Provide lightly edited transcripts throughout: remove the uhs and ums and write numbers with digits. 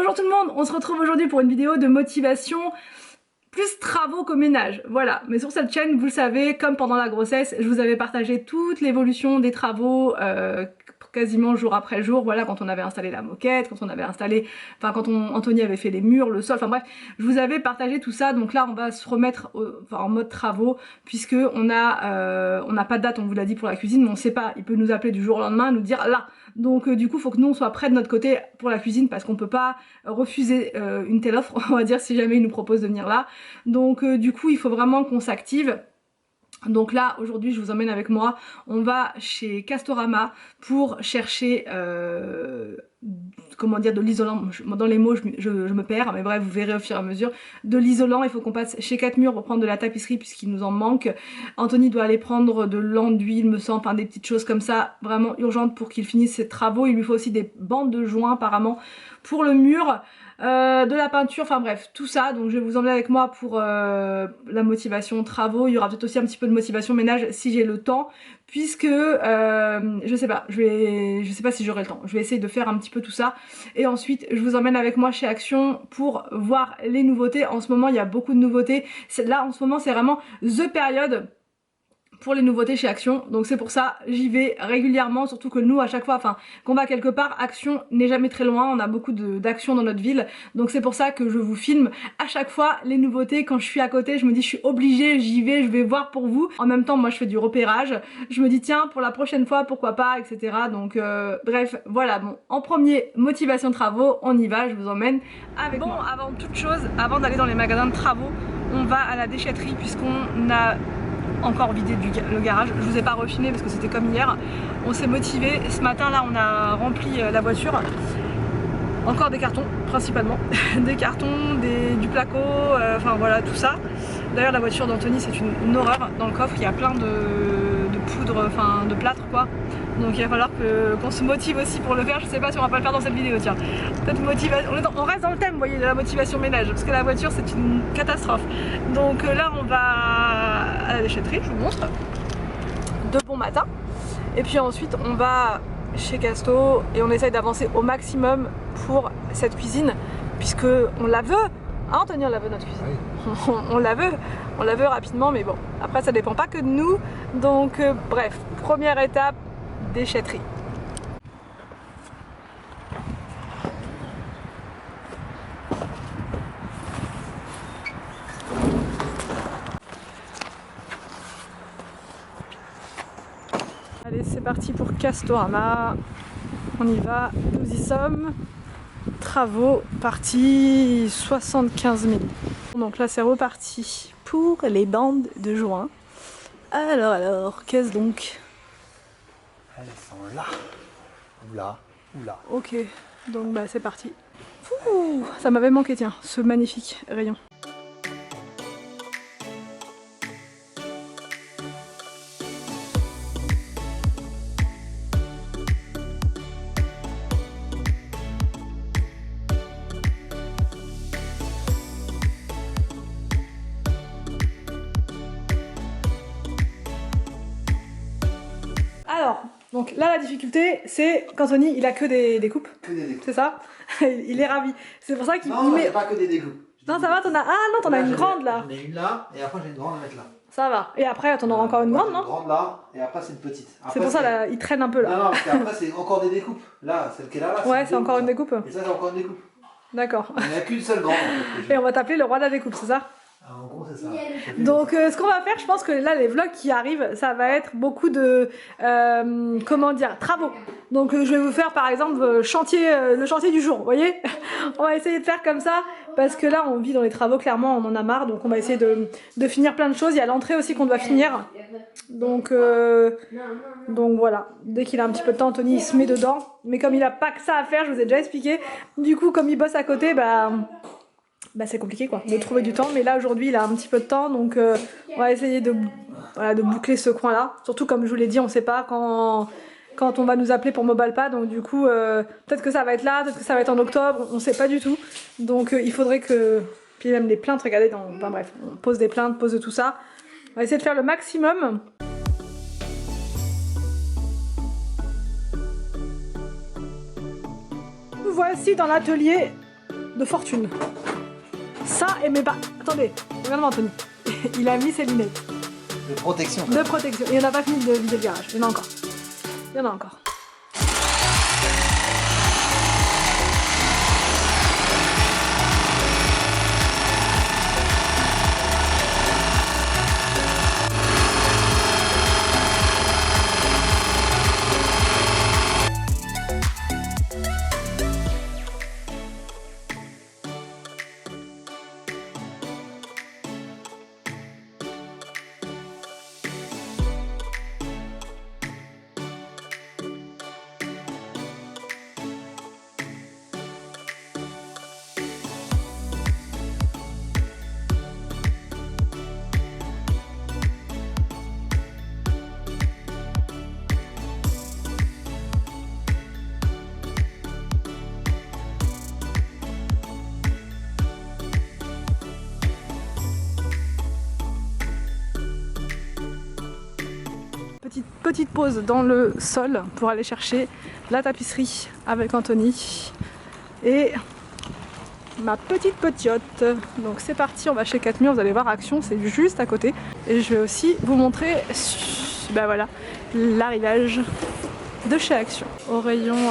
Bonjour tout le monde, on se retrouve aujourd'hui pour une vidéo de motivation plus travaux qu'au ménage, voilà. Mais sur cette chaîne, vous le savez, comme pendant la grossesse, je vous avais partagé toute l'évolution des travaux quasiment jour après jour, voilà, quand on avait installé la moquette, quand on avait installé, enfin quand Anthony avait fait les murs, le sol, enfin bref, je vous avais partagé tout ça, donc là on va se remettre en mode travaux, puisque on n'a pas de date, on vous l'a dit pour la cuisine, mais on sait pas, il peut nous appeler du jour au lendemain, nous dire là. Donc du coup, faut que nous on soit prêts de notre côté pour la cuisine, parce qu'on peut pas refuser une telle offre, on va dire, si jamais il nous propose de venir là. Donc du coup, il faut vraiment qu'on s'active. Donc là, aujourd'hui, je vous emmène avec moi. On va chez Castorama pour chercher, comment dire, de l'isolant. Dans les mots, je me perds, mais bref, vous verrez au fur et à mesure. De l'isolant, il faut qu'on passe chez 4 Murs pour prendre de la tapisserie puisqu'il nous en manque. Anthony doit aller prendre de l'enduit, il me semble, enfin des petites choses comme ça, vraiment urgentes pour qu'il finisse ses travaux. Il lui faut aussi des bandes de joints apparemment pour le mur. De la peinture, enfin bref, tout ça. Donc je vais vous emmener avec moi pour la motivation travaux. Il y aura peut-être aussi un petit peu de motivation ménage si j'ai le temps, puisque je sais pas, je sais pas si j'aurai le temps. Je vais essayer de faire un petit peu tout ça. Et ensuite, je vous emmène avec moi chez Action pour voir les nouveautés. En ce moment, il y a beaucoup de nouveautés. Là, en ce moment, c'est vraiment the période pour les nouveautés chez Action, donc c'est pour ça j'y vais régulièrement, surtout que nous à chaque fois, enfin qu'on va quelque part, Action n'est jamais très loin, on a beaucoup d'actions dans notre ville, donc c'est pour ça que je vous filme à chaque fois les nouveautés. Quand je suis à côté, je me dis je suis obligée, j'y vais, je vais voir pour vous. En même temps, moi je fais du repérage, je me dis tiens pour la prochaine fois pourquoi pas, etc. Donc bref, voilà. Bon, en premier, motivation travaux, on y va, je vous emmène avec moi. Bon, avant toute chose, avant d'aller dans les magasins de travaux, on va à la déchetterie puisqu'on a encore vidé le garage. Je vous ai pas refilmé parce que c'était comme hier. On s'est motivé. Ce matin là on a rempli la voiture. Encore des cartons principalement. Des cartons, du placo, enfin voilà tout ça. D'ailleurs la voiture d'Anthony c'est une horreur. Dans le coffre il y a plein de poudre, enfin de plâtre quoi. Donc il va falloir qu'on se motive aussi pour le faire. Je sais pas si on va pas le faire dans cette vidéo, tiens. Peut-être motivation. On reste dans le thème, vous voyez, de la motivation ménage, parce que la voiture c'est une catastrophe. Donc là on va à la déchetterie, je vous montre. De bon matin. Et puis ensuite on va chez Casto et on essaye d'avancer au maximum pour cette cuisine, puisque on la veut. Ah, Anthony, on la veut notre cuisine. Oui. On la veut rapidement, mais bon, après ça dépend pas que de nous. Donc bref, première étape, déchetterie. Allez, c'est parti pour Castorama. On y va, nous y sommes. Travaux, partie 75 000. Donc là c'est reparti pour les bandes de joints. Alors, qu'est-ce donc? Elles sont là. Ou là, ou là. Ok, donc bah c'est parti. Ouh, ça m'avait manqué, tiens, ce magnifique rayon. Alors, donc là la difficulté c'est qu'Anthony il a que des découpes. Que des découpes. C'est ça. Il est ravi. C'est pour ça qu'il Non, met... j'ai pas que des découpes. Non ça va, t'en as... Ah non, t'en as une grande là. J'en ai une là, et après j'ai une grande à mettre là. Ça va. Et après t'en auras encore une grande, non? Une grande là, et après c'est une petite. C'est pour ça là, il traîne un peu là. Non, parce qu'après c'est encore des découpes. Là, celle qui est là, Ouais, c'est encore une découpe. Et ça, c'est encore une découpe. D'accord. Il n'y a qu'une seule grande en fait. Et on va t'appeler le roi de la découpe, c'est ça? En gros, c'est ça. Donc ce qu'on va faire, je pense que là les vlogs qui arrivent, ça va être beaucoup de comment dire, travaux. Donc je vais vous faire par exemple le chantier du jour, vous voyez. On va essayer de faire comme ça parce que là on vit dans les travaux, clairement on en a marre, donc on va essayer de finir plein de choses. Il y a l'entrée aussi qu'on doit finir. Donc voilà, dès qu'il a un petit peu de temps, Anthony il se met dedans. Mais comme il a pas que ça à faire, je vous ai déjà expliqué. Du coup comme il bosse à côté, bah c'est compliqué quoi, de trouver du temps, mais là aujourd'hui il a un petit peu de temps, donc on va essayer de boucler ce coin là, surtout comme je vous l'ai dit, on sait pas quand on va nous appeler pour Mobalpa, donc du coup peut-être que ça va être là, peut-être que ça va être en octobre, on sait pas du tout, donc il faudrait que, puis même les plaintes, regardez, enfin bref, on pose des plaintes, pose de tout ça, on va essayer de faire le maximum. Voici dans l'atelier de fortune. Ça et mes pas. Attendez, regarde-moi Anthony. Il a mis ses lunettes. De protection. De protection. Et on n'a pas fini de vider le garage. Il y en a encore. Il y en a encore. Petite pause dans le sol pour aller chercher la tapisserie avec Anthony et ma petite petiote. Donc c'est parti, on va chez 4 Murs, vous allez voir Action, c'est juste à côté. Et je vais aussi vous montrer ben voilà, l'arrivage de chez Action. Au rayon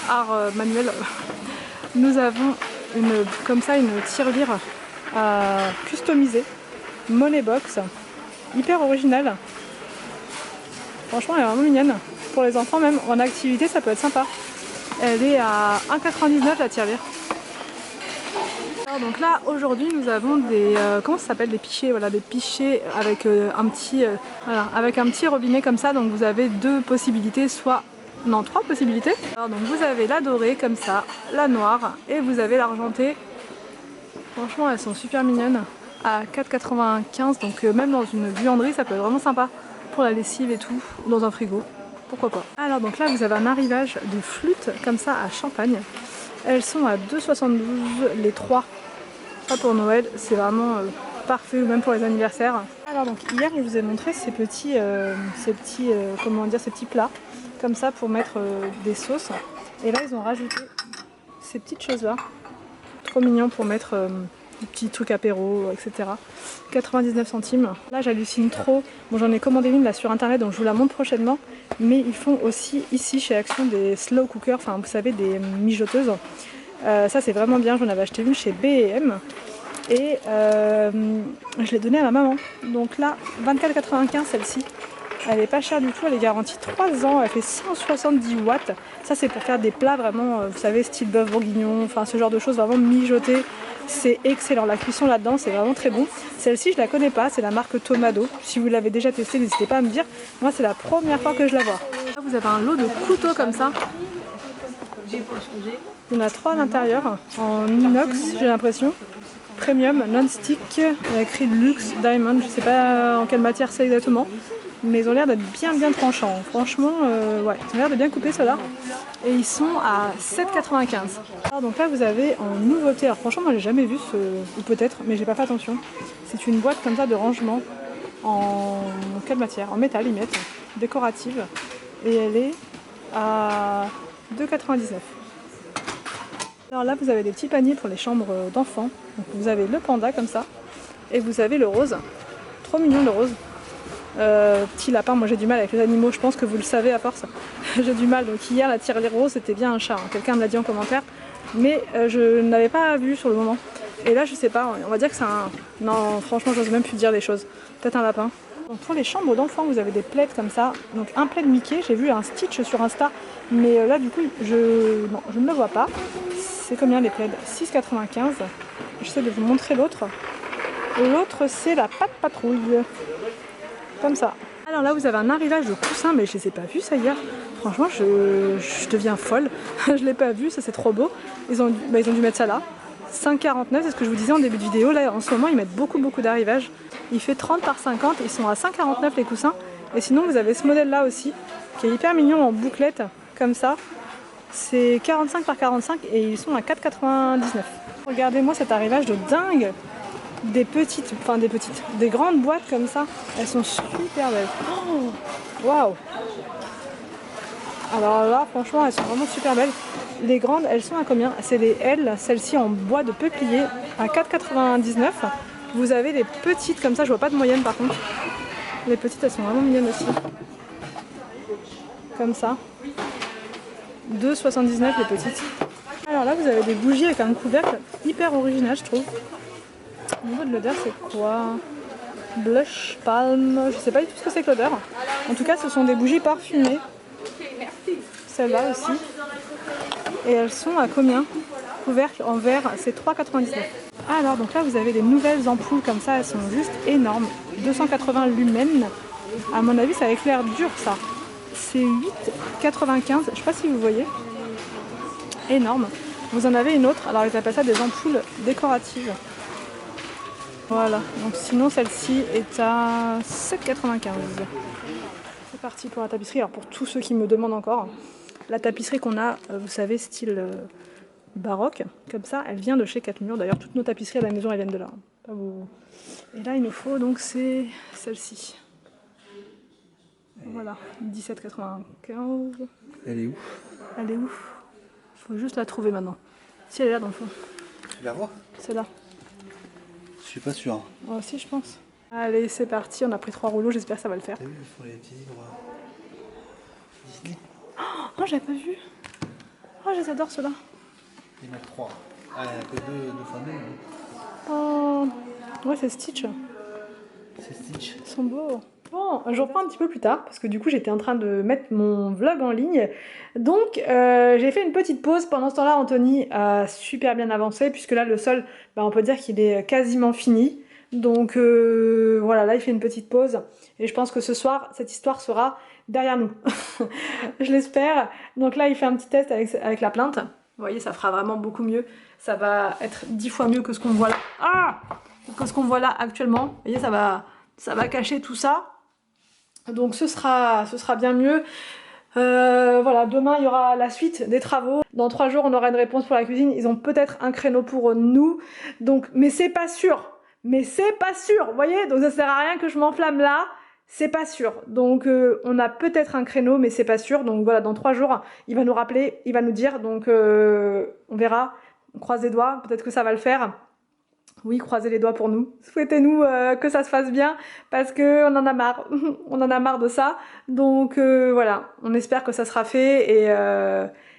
art manuel, nous avons comme ça une tirelire customisée, Money Box, hyper originale. Franchement, elle est vraiment mignonne. Pour les enfants, même en activité, ça peut être sympa. Elle est à 1,99 la tirelire. Alors donc là, aujourd'hui, nous avons des comment ça s'appelle, des pichets. Voilà, des pichets avec un petit robinet comme ça. Donc vous avez deux possibilités, trois possibilités. Alors donc vous avez la dorée comme ça, la noire et vous avez l'argentée. Franchement, elles sont super mignonnes. À 4,95. Donc même dans une buanderie, ça peut être vraiment sympa. Pour la lessive et tout, dans un frigo, pourquoi pas. Alors donc là vous avez un arrivage de flûtes comme ça à Champagne. Elles sont à 2,72 les trois. Ça pour Noël, c'est vraiment parfait, ou même pour les anniversaires. Alors donc hier je vous ai montré ces petits plats comme ça pour mettre des sauces. Et là ils ont rajouté ces petites choses là, trop mignons pour mettre des petits trucs apéro, etc. 99 centimes. Là j'hallucine trop. Bon, j'en ai commandé une là sur internet donc je vous la montre prochainement. Mais ils font aussi ici chez Action des slow cookers, enfin vous savez des mijoteuses. Ça c'est vraiment bien, j'en avais acheté une chez B&M. Et je l'ai donnée à ma maman. Donc là 24,95 celle-ci. Elle est pas chère du tout, elle est garantie 3 ans, elle fait 170 watts. Ça c'est pour faire des plats vraiment, vous savez, style bœuf bourguignon, enfin ce genre de choses vraiment mijotées. C'est excellent, la cuisson là-dedans c'est vraiment très bon. Celle-ci je la connais pas, c'est la marque Tomado. Si vous l'avez déjà testée, n'hésitez pas à me dire. Moi c'est la première fois que je la vois. Là, vous avez un lot de couteaux comme ça. Il y en a 3 à l'intérieur, en inox j'ai l'impression. Premium, non-stick, il y a écrit Luxe, Diamond, je sais pas en quelle matière c'est exactement. Mais ils ont l'air d'être bien tranchants. Franchement, ouais, ils ont l'air de bien couper ceux-là. Et ils sont à 7,95. Alors donc là vous avez en nouveauté, alors franchement moi j'ai jamais vu ou peut-être, mais j'ai pas fait attention. C'est une boîte comme ça de rangement en quelle matière? En métal ils mettent, décorative. Et elle est à 2,99. Alors là vous avez des petits paniers pour les chambres d'enfants. Donc vous avez le panda comme ça. Et vous avez le rose. Trop mignon le rose. Petit lapin, moi j'ai du mal avec les animaux, je pense que vous le savez à force. J'ai du mal, donc hier la tirelire rose c'était bien un chat, hein. Quelqu'un me l'a dit en commentaire, mais je ne l'avais pas vu sur le moment. Et là je sais pas, on va dire que c'est un... Non franchement j'ose même plus dire les choses, peut-être un lapin. Donc pour les chambres d'enfants vous avez des plaids comme ça, donc un plaid Mickey, j'ai vu un Stitch sur Insta, mais là du coup je ne le vois pas. C'est combien les plaids? 6,95. J'essaie de vous montrer l'autre. L'autre c'est la Patte Patrouille. Comme ça. Alors là vous avez un arrivage de coussins, mais je les ai pas vus ça hier. Franchement je deviens folle. Je l'ai pas vu, ça c'est trop beau. Ils ont dû mettre ça là. 5,49, c'est ce que je vous disais en début de vidéo. Là en ce moment ils mettent beaucoup d'arrivages. Il fait 30 par 50, ils sont à 5,49 les coussins. Et sinon vous avez ce modèle là aussi, qui est hyper mignon en bouclette, comme ça. C'est 45 par 45 et ils sont à 4,99. Regardez-moi cet arrivage de dingue. Des grandes boîtes comme ça, elles sont super belles. Waouh! Alors là, franchement, elles sont vraiment super belles. Les grandes, elles sont à combien? C'est les L, celles-ci en bois de peuplier à 4,99 €. Vous avez les petites comme ça, je vois pas de moyenne par contre. Les petites, elles sont vraiment mignonnes aussi. Comme ça. 2,79 € les petites. Alors là, vous avez des bougies avec un couvercle hyper original, je trouve. Au niveau de l'odeur, c'est quoi? Blush, palme, je sais pas du tout ce que c'est que l'odeur. En tout cas, ce sont des bougies parfumées. Celle-là aussi. Et elles sont à combien? Couvercle en verre, c'est 3,99 €. Alors, donc là, vous avez des nouvelles ampoules comme ça, elles sont juste énormes. 280 lumens. À mon avis, ça éclaire dur, ça. C'est 8,95 €. Je sais pas si vous voyez. Énorme. Vous en avez une autre. Alors, ils appellent ça des ampoules décoratives. Voilà. Donc, sinon, celle-ci est à 7,95 €. C'est parti pour la tapisserie. Alors, pour tous ceux qui me demandent encore, la tapisserie qu'on a, vous savez, style baroque, comme ça, elle vient de chez 4 Murs. D'ailleurs, toutes nos tapisseries à la maison, elles viennent de là. Et là, il nous faut donc c'est celle-ci. Voilà, 17,95 €. Elle est où? Elle est où? Faut juste la trouver maintenant. Si elle est là dans le fond. Tu la vois? C'est là. Je suis pas sûr. Moi aussi, je pense. Allez, c'est parti. On a pris 3 rouleaux. J'espère que ça va le faire. T'as vu, ils font les petits livres Disney. Oh, j'avais pas vu. Oh, je les adore ceux-là. Il y en a 3. Ah, il n'y en a que deux fois deux. Oh, ouais, c'est Stitch. C'est Stitch. Ils sont beaux. Bon, je reprends un petit peu plus tard parce que du coup j'étais en train de mettre mon vlog en ligne. Donc j'ai fait une petite pause. Pendant ce temps-là, Anthony a super bien avancé puisque là le sol, on peut dire qu'il est quasiment fini. Donc voilà, là il fait une petite pause et je pense que ce soir cette histoire sera derrière nous. Je l'espère. Donc là il fait un petit test avec la plinthe. Vous voyez, ça fera vraiment beaucoup mieux. Ça va être 10 fois mieux que ce qu'on voit là. Ah, que ce qu'on voit là actuellement. Vous voyez, ça va cacher tout ça. Donc ce sera bien mieux. Voilà, demain il y aura la suite des travaux. Dans 3 jours on aura une réponse pour la cuisine. Ils ont peut-être un créneau pour nous. Donc, mais c'est pas sûr. Mais c'est pas sûr, vous voyez. Donc ça sert à rien que je m'enflamme là. C'est pas sûr. Donc on a peut-être un créneau, mais c'est pas sûr. Donc voilà, dans 3 jours, il va nous rappeler, il va nous dire. Donc on verra. On croise les doigts. Peut-être que ça va le faire. Oui, croisez les doigts pour nous. Souhaitez-nous que ça se fasse bien parce qu'on en a marre. On en a marre de ça. Donc voilà, on espère que ça sera fait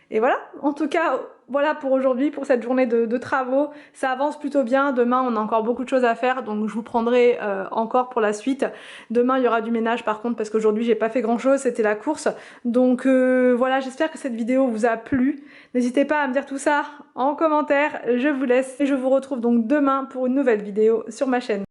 et voilà. En tout cas, voilà pour aujourd'hui, pour cette journée de travaux. Ça avance plutôt bien. Demain, on a encore beaucoup de choses à faire, donc je vous prendrai encore pour la suite. Demain, il y aura du ménage par contre parce qu'aujourd'hui, j'ai pas fait grand-chose. C'était la course. Donc voilà, j'espère que cette vidéo vous a plu. N'hésitez pas à me dire tout ça en commentaire. Je vous laisse et je vous retrouve donc demain pour une nouvelle vidéo sur ma chaîne.